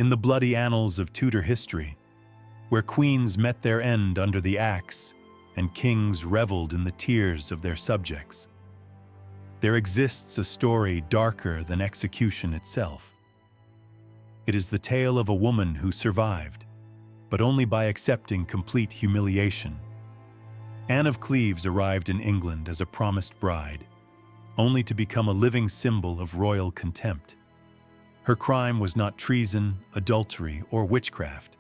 in the bloody annals of Tudor history, where queens met their end under the axe and kings reveled in the tears of their subjects, there exists a story darker than execution itself. It is the tale of a woman who survived, but only by accepting complete humiliation. Anne of Cleves arrived in England as a promised bride, only to become a living symbol of royal contempt. Her crime was not treason, adultery, or witchcraft.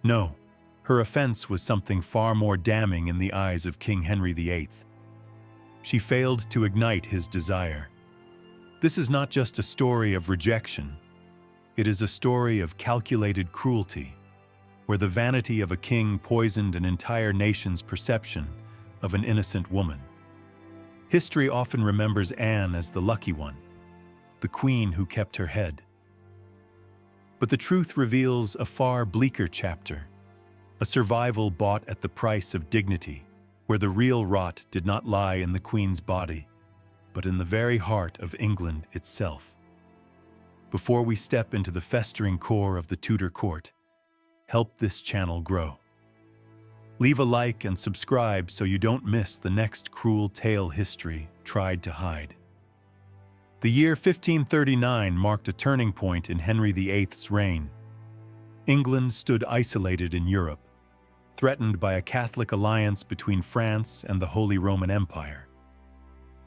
No, her offense was something far more damning in the eyes of King Henry VIII. She failed to ignite his desire. This is not just a story of rejection. It is a story of calculated cruelty, where the vanity of a king poisoned an entire nation's perception of an innocent woman. History often remembers Anne as the lucky one, the queen who kept her head. But the truth reveals a far bleaker chapter, a survival bought at the price of dignity, where the real rot did not lie in the queen's body, but in the very heart of England itself. Before we step into the festering core of the Tudor court, help this channel grow. Leave a like and subscribe so you don't miss the next cruel tale history tried to hide. The year 1539 marked a turning point in Henry VIII's reign. England stood isolated in Europe, threatened by a Catholic alliance between France and the Holy Roman Empire.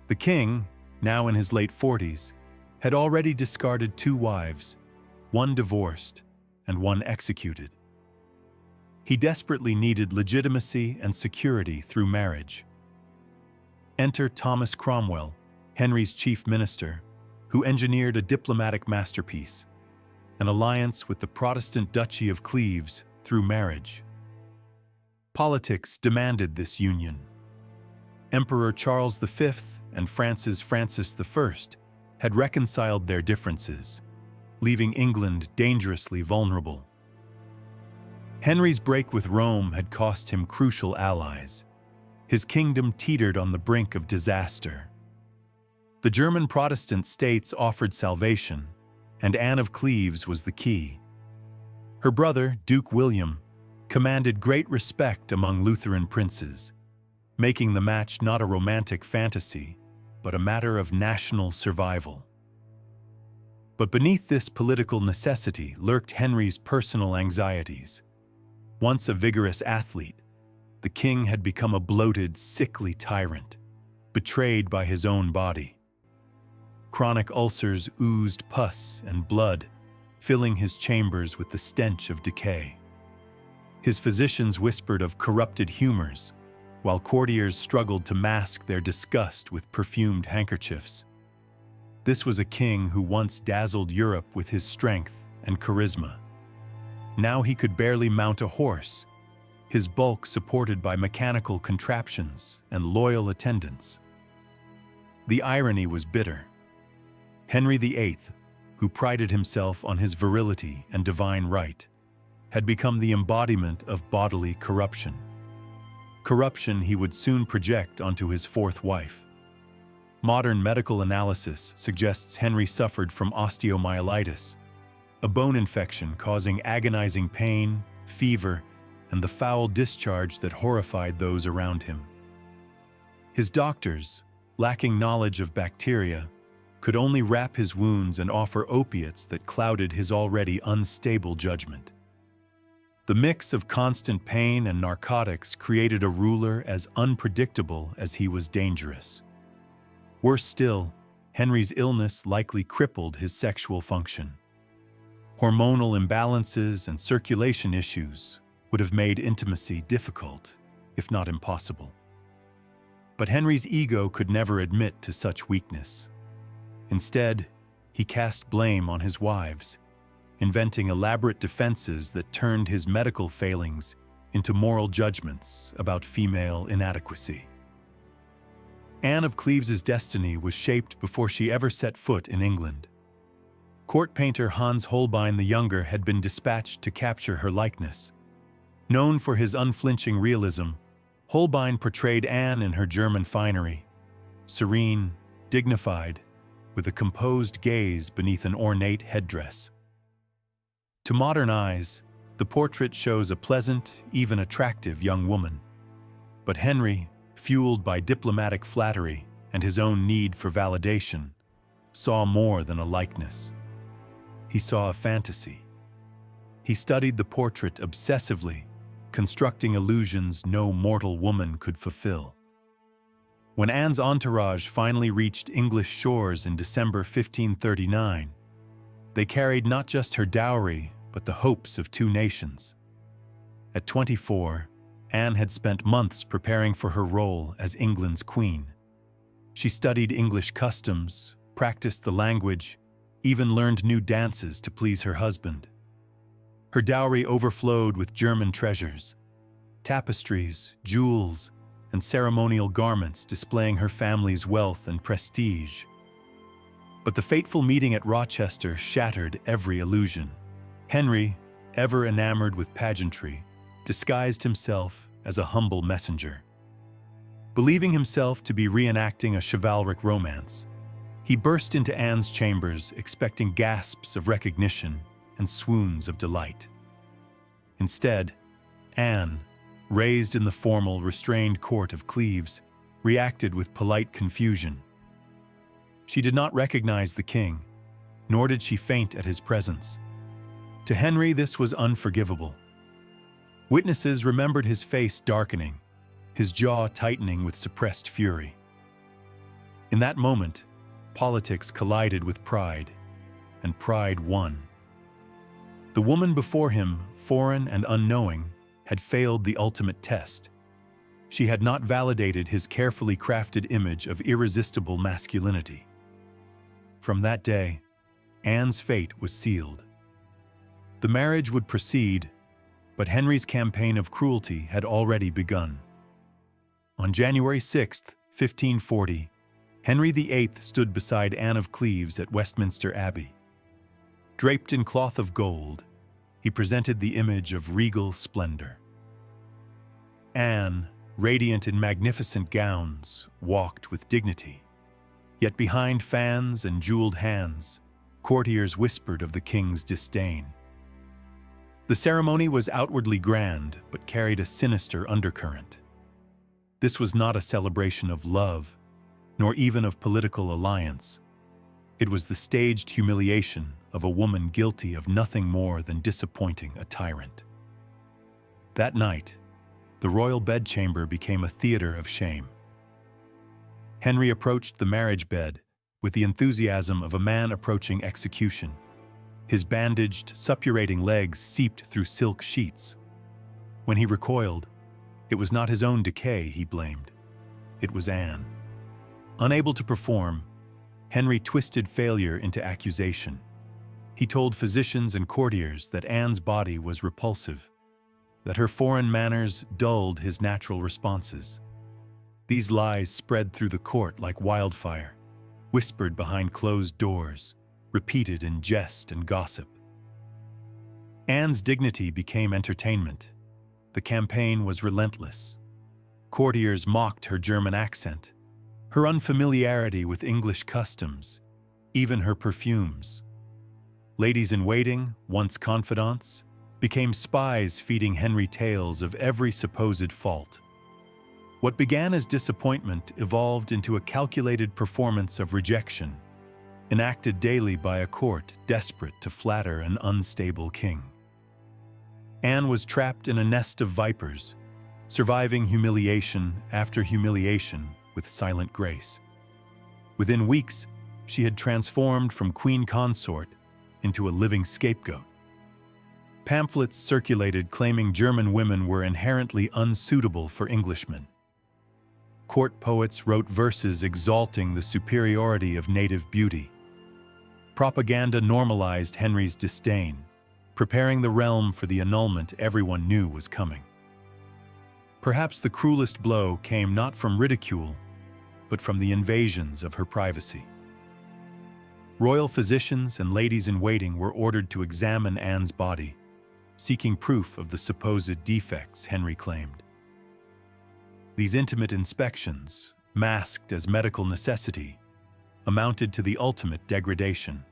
The king, now in his late 40s, had already discarded 2 wives, one divorced and one executed. He desperately needed legitimacy and security through marriage. Enter Thomas Cromwell, Henry's chief minister, who engineered a diplomatic masterpiece, an alliance with the Protestant Duchy of Cleves through marriage. Politics demanded this union. Emperor Charles V and France's Francis I had reconciled their differences, leaving England dangerously vulnerable. Henry's break with Rome had cost him crucial allies. His kingdom teetered on the brink of disaster. The German Protestant states offered salvation, and Anne of Cleves was the key. Her brother, Duke William, commanded great respect among Lutheran princes, making the match not a romantic fantasy, but a matter of national survival. But beneath this political necessity lurked Henry's personal anxieties. Once a vigorous athlete, the king had become a bloated, sickly tyrant, betrayed by his own body. Chronic ulcers oozed pus and blood, filling his chambers with the stench of decay. His physicians whispered of corrupted humors, while courtiers struggled to mask their disgust with perfumed handkerchiefs. This was a king who once dazzled Europe with his strength and charisma. Now he could barely mount a horse, his bulk supported by mechanical contraptions and loyal attendants. The irony was bitter. Henry VIII, who prided himself on his virility and divine right, had become the embodiment of bodily corruption. Corruption he would soon project onto his 4th wife. Modern medical analysis suggests Henry suffered from osteomyelitis, a bone infection causing agonizing pain, fever, and the foul discharge that horrified those around him. His doctors, lacking knowledge of bacteria, could only wrap his wounds and offer opiates that clouded his already unstable judgment. The mix of constant pain and narcotics created a ruler as unpredictable as he was dangerous. Worse still, Henry's illness likely crippled his sexual function. Hormonal imbalances and circulation issues would have made intimacy difficult, if not impossible. But Henry's ego could never admit to such weakness. Instead, he cast blame on his wives, inventing elaborate defenses that turned his medical failings into moral judgments about female inadequacy. Anne of Cleves's destiny was shaped before she ever set foot in England. Court painter Hans Holbein the Younger had been dispatched to capture her likeness. Known for his unflinching realism, Holbein portrayed Anne in her German finery, serene, dignified, with a composed gaze beneath an ornate headdress. To modern eyes, the portrait shows a pleasant, even attractive young woman. But Henry, fueled by diplomatic flattery and his own need for validation, saw more than a likeness. He saw a fantasy. He studied the portrait obsessively, constructing illusions no mortal woman could fulfill. When Anne's entourage finally reached English shores in December 1539, they carried not just her dowry, but the hopes of two nations. At 24, Anne had spent months preparing for her role as England's queen. She studied English customs, practiced the language, even learned new dances to please her husband. Her dowry overflowed with German treasures, tapestries, jewels, and ceremonial garments displaying her family's wealth and prestige. But the fateful meeting at Rochester shattered every illusion. Henry, ever enamored with pageantry, disguised himself as a humble messenger. Believing himself to be reenacting a chivalric romance, he burst into Anne's chambers expecting gasps of recognition and swoons of delight. Instead, Anne, raised in the formal, restrained court of Cleves, reacted with polite confusion. She did not recognize the king, nor did she faint at his presence. To Henry, this was unforgivable. Witnesses remembered his face darkening, his jaw tightening with suppressed fury. In that moment, politics collided with pride, and pride won. The woman before him, foreign and unknowing, had failed the ultimate test. She had not validated his carefully crafted image of irresistible masculinity. From that day, Anne's fate was sealed. The marriage would proceed, but Henry's campaign of cruelty had already begun. On January 6, 1540, Henry VIII stood beside Anne of Cleves at Westminster Abbey. Draped in cloth of gold, he presented the image of regal splendor. Anne, radiant in magnificent gowns, walked with dignity. Yet behind fans and jeweled hands, courtiers whispered of the king's disdain. The ceremony was outwardly grand, but carried a sinister undercurrent. This was not a celebration of love, nor even of political alliance. It was the staged humiliation of a woman guilty of nothing more than disappointing a tyrant. That night, the royal bedchamber became a theater of shame. Henry approached the marriage bed with the enthusiasm of a man approaching execution. His bandaged, suppurating legs seeped through silk sheets. When he recoiled, it was not his own decay he blamed. It was Anne. Unable to perform, Henry twisted failure into accusation. He told physicians and courtiers that Anne's body was repulsive, that her foreign manners dulled his natural responses. These lies spread through the court like wildfire, whispered behind closed doors, repeated in jest and gossip. Anne's dignity became entertainment. The campaign was relentless. Courtiers mocked her German accent, her unfamiliarity with English customs, even her perfumes. Ladies-in-waiting, once confidants, became spies feeding Henry tales of every supposed fault. What began as disappointment evolved into a calculated performance of rejection, enacted daily by a court desperate to flatter an unstable king. Anne was trapped in a nest of vipers, surviving humiliation after humiliation with silent grace. Within weeks, she had transformed from queen consort into a living scapegoat. Pamphlets circulated claiming German women were inherently unsuitable for Englishmen. Court poets wrote verses exalting the superiority of native beauty. Propaganda normalized Henry's disdain, preparing the realm for the annulment everyone knew was coming. Perhaps the cruelest blow came not from ridicule, but from the invasions of her privacy. Royal physicians and ladies-in-waiting were ordered to examine Anne's body, seeking proof of the supposed defects Henry claimed. These intimate inspections, masked as medical necessity, amounted to the ultimate degradation.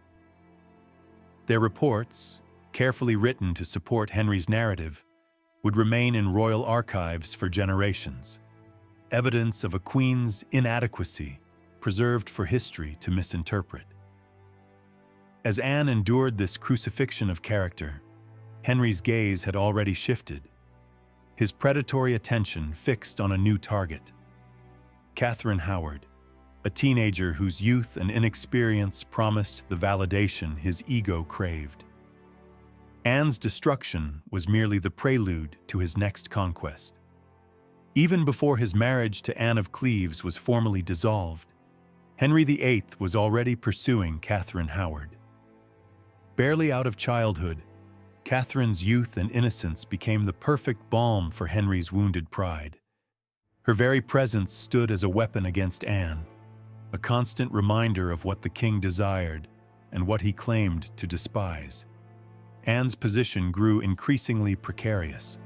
Their reports, carefully written to support Henry's narrative, would remain in royal archives for generations. Evidence of a queen's inadequacy preserved for history to misinterpret. As Anne endured this crucifixion of character, Henry's gaze had already shifted, his predatory attention fixed on a new target. Catherine Howard, a teenager whose youth and inexperience promised the validation his ego craved. Anne's destruction was merely the prelude to his next conquest. Even before his marriage to Anne of Cleves was formally dissolved, Henry VIII was already pursuing Catherine Howard. Barely out of childhood, Catherine's youth and innocence became the perfect balm for Henry's wounded pride. Her very presence stood as a weapon against Anne, a constant reminder of what the king desired and what he claimed to despise. Anne's position grew increasingly precarious.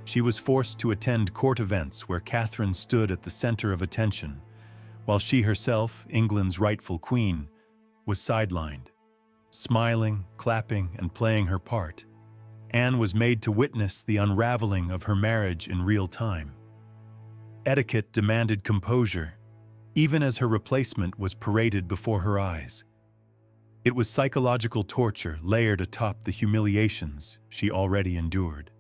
She was forced to attend court events where Catherine stood at the center of attention, while she herself, England's rightful queen, was sidelined. Smiling, clapping, and playing her part, Anne was made to witness the unraveling of her marriage in real time. Etiquette demanded composure, even as her replacement was paraded before her eyes. It was psychological torture layered atop the humiliations she already endured.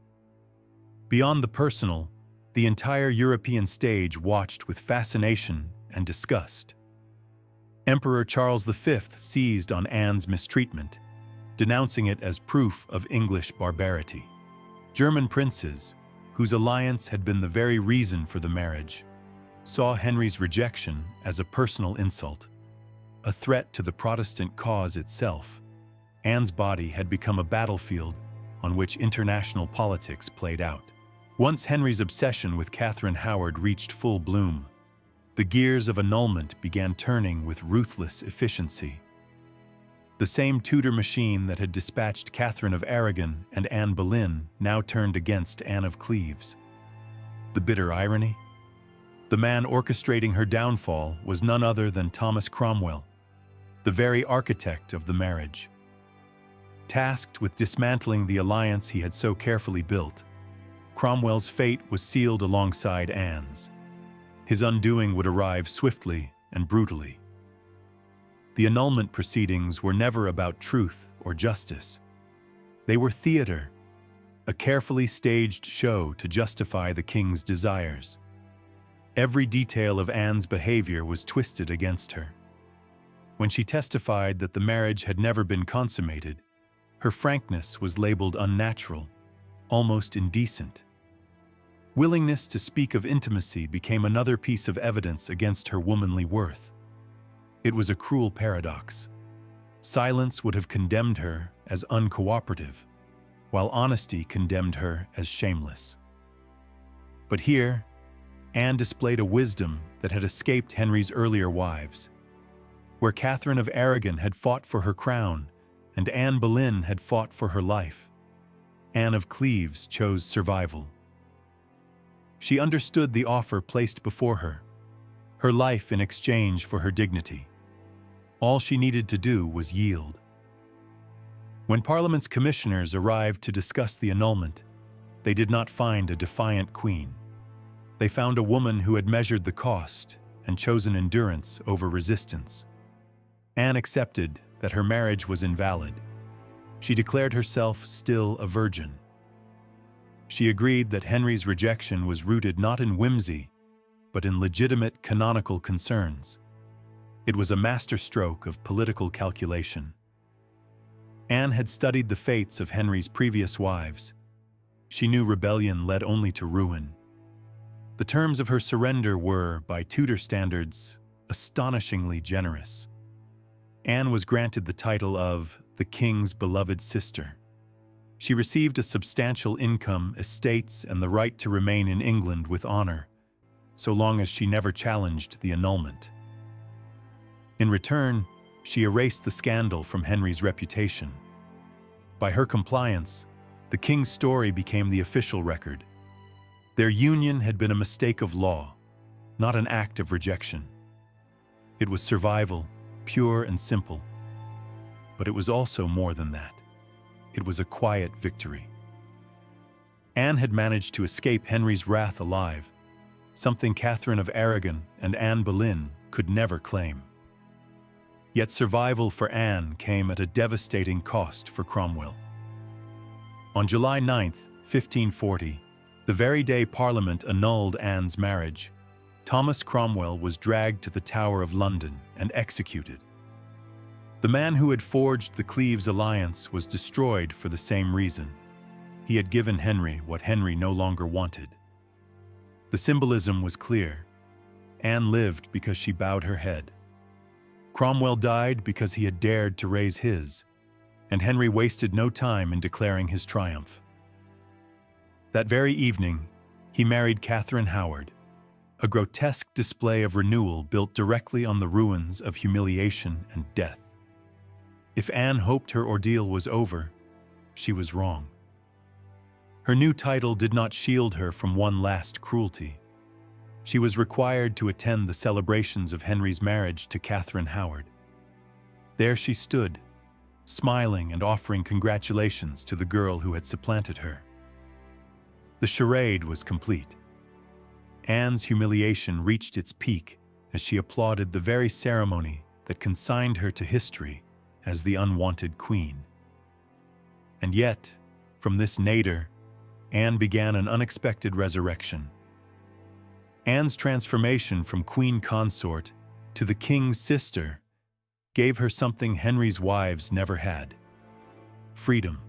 Beyond the personal, the entire European stage watched with fascination and disgust. Emperor Charles V seized on Anne's mistreatment, denouncing it as proof of English barbarity. German princes, whose alliance had been the very reason for the marriage, saw Henry's rejection as a personal insult, a threat to the Protestant cause itself. Anne's body had become a battlefield on which international politics played out. Once Henry's obsession with Catherine Howard reached full bloom, the gears of annulment began turning with ruthless efficiency. The same Tudor machine that had dispatched Catherine of Aragon and Anne Boleyn now turned against Anne of Cleves. The bitter irony? The man orchestrating her downfall was none other than Thomas Cromwell, the very architect of the marriage. Tasked with dismantling the alliance he had so carefully built, Cromwell's fate was sealed alongside Anne's. His undoing would arrive swiftly and brutally. The annulment proceedings were never about truth or justice. They were theater, a carefully staged show to justify the king's desires. Every detail of Anne's behavior was twisted against her. When she testified that the marriage had never been consummated, her frankness was labeled unnatural, almost indecent. Willingness to speak of intimacy became another piece of evidence against her womanly worth. It was a cruel paradox. Silence would have condemned her as uncooperative, while honesty condemned her as shameless. But here, Anne displayed a wisdom that had escaped Henry's earlier wives. Where Catherine of Aragon had fought for her crown and Anne Boleyn had fought for her life, Anne of Cleves chose survival. She understood the offer placed before her life in exchange for her dignity. All she needed to do was yield. When Parliament's commissioners arrived to discuss the annulment, they did not find a defiant queen. They found a woman who had measured the cost and chosen endurance over resistance. Anne accepted that her marriage was invalid. She declared herself still a virgin. She agreed that Henry's rejection was rooted not in whimsy, but in legitimate canonical concerns. It was a masterstroke of political calculation. Anne had studied the fates of Henry's previous wives. She knew rebellion led only to ruin. The terms of her surrender were, by Tudor standards, astonishingly generous. Anne was granted the title of the king's beloved sister. She received a substantial income, estates, and the right to remain in England with honor, so long as she never challenged the annulment. In return, she erased the scandal from Henry's reputation. By her compliance, the king's story became the official record. Their union had been a mistake of law, not an act of rejection. It was survival, pure and simple. But it was also more than that. it was a quiet victory. Anne had managed to escape Henry's wrath alive, something Catherine of Aragon and Anne Boleyn could never claim. Yet survival for Anne came at a devastating cost for Cromwell. On July 9, 1540, the very day Parliament annulled Anne's marriage, Thomas Cromwell was dragged to the Tower of London and executed. The man who had forged the Cleves alliance was destroyed for the same reason. He had given Henry what Henry no longer wanted. The symbolism was clear. Anne lived because she bowed her head. Cromwell died because he had dared to raise his, and Henry wasted no time in declaring his triumph. That very evening, he married Catherine Howard, a grotesque display of renewal built directly on the ruins of humiliation and death. If Anne hoped her ordeal was over, she was wrong. Her new title did not shield her from one last cruelty. She was required to attend the celebrations of Henry's marriage to Catherine Howard. There she stood, smiling and offering congratulations to the girl who had supplanted her. The charade was complete. Anne's humiliation reached its peak as she applauded the very ceremony that consigned her to history as the unwanted queen. And yet, from this nadir, Anne began an unexpected resurrection. Anne's transformation from queen consort to the king's sister gave her something Henry's wives never had: freedom.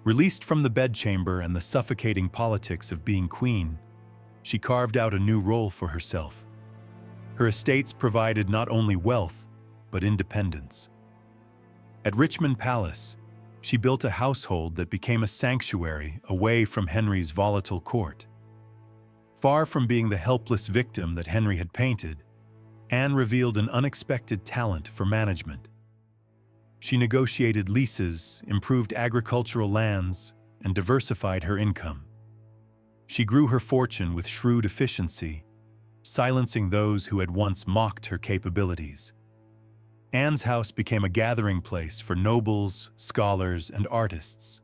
Released from the bedchamber and the suffocating politics of being queen, she carved out a new role for herself. Her estates provided not only wealth, but independence. At Richmond Palace, she built a household that became a sanctuary away from Henry's volatile court. Far from being the helpless victim that Henry had painted, Anne revealed an unexpected talent for management. She negotiated leases, improved agricultural lands, and diversified her income. She grew her fortune with shrewd efficiency, silencing those who had once mocked her capabilities. Anne's house became a gathering place for nobles, scholars, and artists.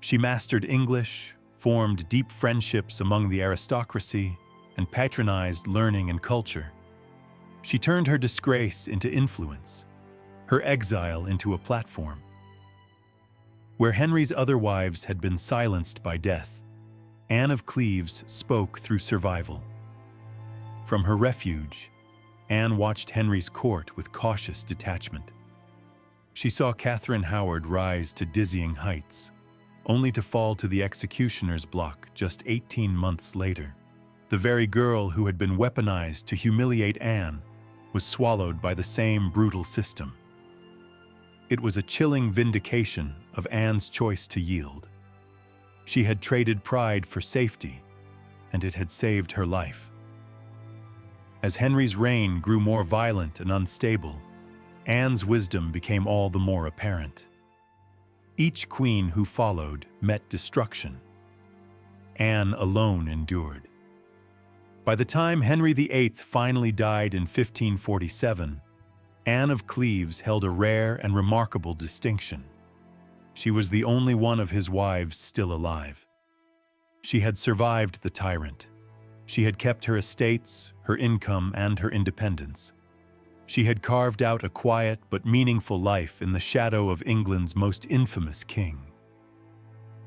She mastered English, formed deep friendships among the aristocracy, and patronized learning and culture. She turned her disgrace into influence, her exile into a platform. Where Henry's other wives had been silenced by death, Anne of Cleves spoke through survival. From her refuge, Anne watched Henry's court with cautious detachment. She saw Catherine Howard rise to dizzying heights, only to fall to the executioner's block just 18 months later. The very girl who had been weaponized to humiliate Anne was swallowed by the same brutal system. It was a chilling vindication of Anne's choice to yield. She had traded pride for safety, and it had saved her life. As Henry's reign grew more violent and unstable, Anne's wisdom became all the more apparent. Each queen who followed met destruction. Anne alone endured. By the time Henry VIII finally died in 1547, Anne of Cleves held a rare and remarkable distinction. She was the only one of his wives still alive. She had survived the tyrant. She had kept her estates, her income, and her independence. She had carved out a quiet but meaningful life in the shadow of England's most infamous king.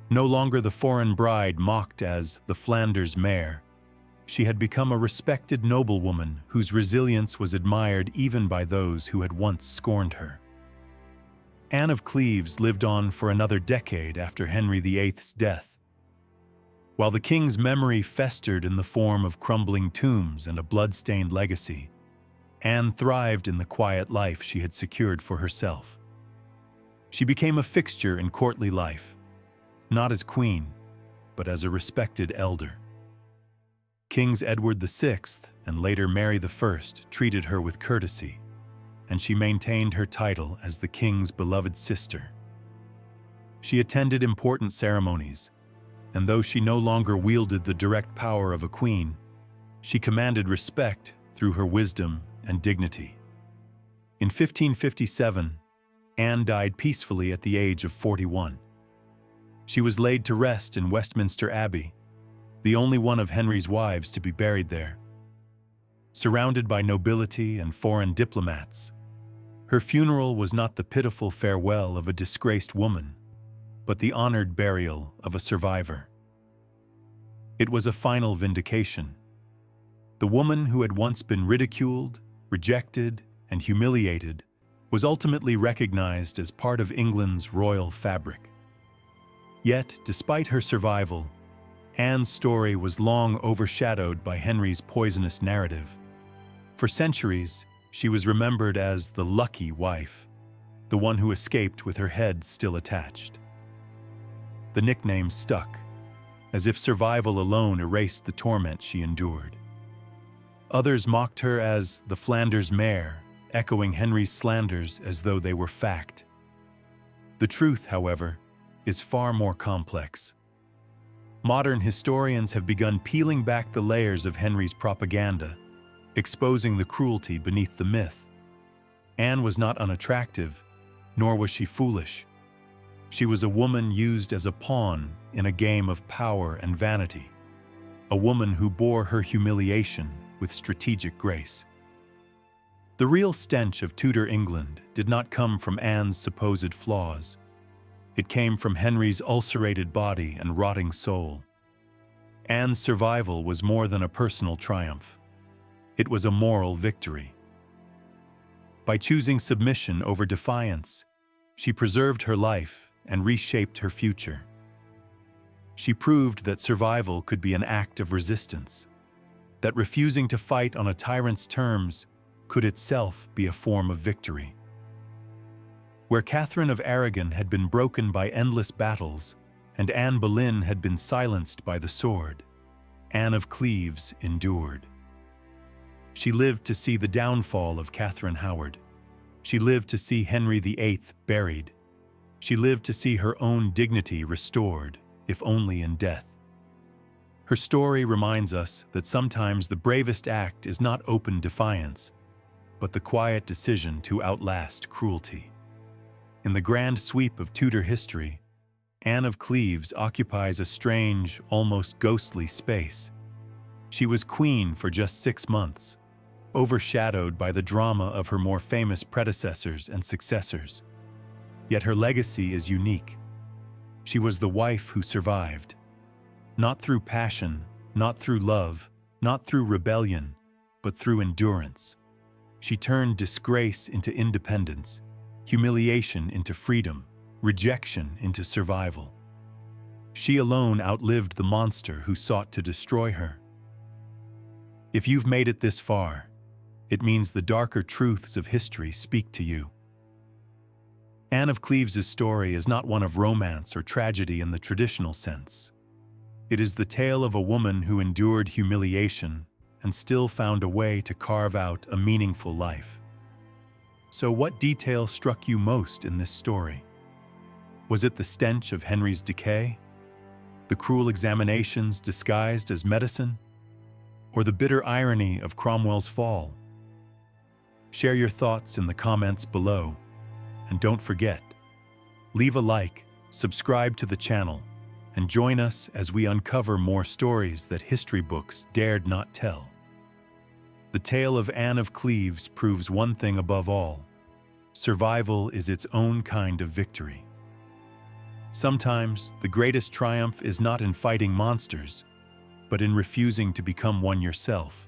No longer the foreign bride mocked as the Flanders mare, she had become a respected noblewoman whose resilience was admired even by those who had once scorned her. Anne of Cleves lived on for another decade after Henry VIII's death. While the king's memory festered in the form of crumbling tombs and a blood-stained legacy, Anne thrived in the quiet life she had secured for herself. She became a fixture in courtly life, not as queen, but as a respected elder. Kings Edward VI and later Mary I treated her with courtesy, and she maintained her title as the king's beloved sister. She attended important ceremonies, and though she no longer wielded the direct power of a queen, she commanded respect through her wisdom and dignity. In 1557, Anne died peacefully at the age of 41. She was laid to rest in Westminster Abbey, the only one of Henry's wives to be buried there. Surrounded by nobility and foreign diplomats, her funeral was not the pitiful farewell of a disgraced woman, but the honored burial of a survivor. It was a final vindication. The woman who had once been ridiculed, rejected, and humiliated was ultimately recognized as part of England's royal fabric. Yet, despite her survival, Anne's story was long overshadowed by Henry's poisonous narrative. For centuries, she was remembered as the lucky wife, the one who escaped with her head still attached. The nickname stuck, as if survival alone erased the torment she endured. Others mocked her as the Flanders mare, echoing Henry's slanders as though they were fact. The truth, however, is far more complex. Modern historians have begun peeling back the layers of Henry's propaganda, exposing the cruelty beneath the myth. Anne was not unattractive, nor was she foolish. She was a woman used as a pawn in a game of power and vanity, a woman who bore her humiliation with strategic grace. The real stench of Tudor England did not come from Anne's supposed flaws. It came from Henry's ulcerated body and rotting soul. Anne's survival was more than a personal triumph. It was a moral victory. By choosing submission over defiance, she preserved her life and reshaped her future. She proved that survival could be an act of resistance, that refusing to fight on a tyrant's terms could itself be a form of victory. Where Catherine of Aragon had been broken by endless battles and Anne Boleyn had been silenced by the sword, Anne of Cleves endured. She lived to see the downfall of Catherine Howard. She lived to see Henry VIII buried. She lived to see her own dignity restored, if only in death. Her story reminds us that sometimes the bravest act is not open defiance, but the quiet decision to outlast cruelty. In the grand sweep of Tudor history, Anne of Cleves occupies a strange, almost ghostly space. She was queen for just 6 months, overshadowed by the drama of her more famous predecessors and successors. Yet her legacy is unique. She was the wife who survived, not through passion, not through love, not through rebellion, but through endurance. She turned disgrace into independence, humiliation into freedom, rejection into survival. She alone outlived the monster who sought to destroy her. If you've made it this far, it means the darker truths of history speak to you. Anne of Cleves' story is not one of romance or tragedy in the traditional sense. It is the tale of a woman who endured humiliation and still found a way to carve out a meaningful life. So what detail struck you most in this story? Was it the stench of Henry's decay? The cruel examinations disguised as medicine? Or the bitter irony of Cromwell's fall? Share your thoughts in the comments below. And don't forget, leave a like, subscribe to the channel, and join us as we uncover more stories that history books dared not tell. The tale of Anne of Cleves proves one thing above all: survival is its own kind of victory. Sometimes the greatest triumph is not in fighting monsters, but in refusing to become one yourself.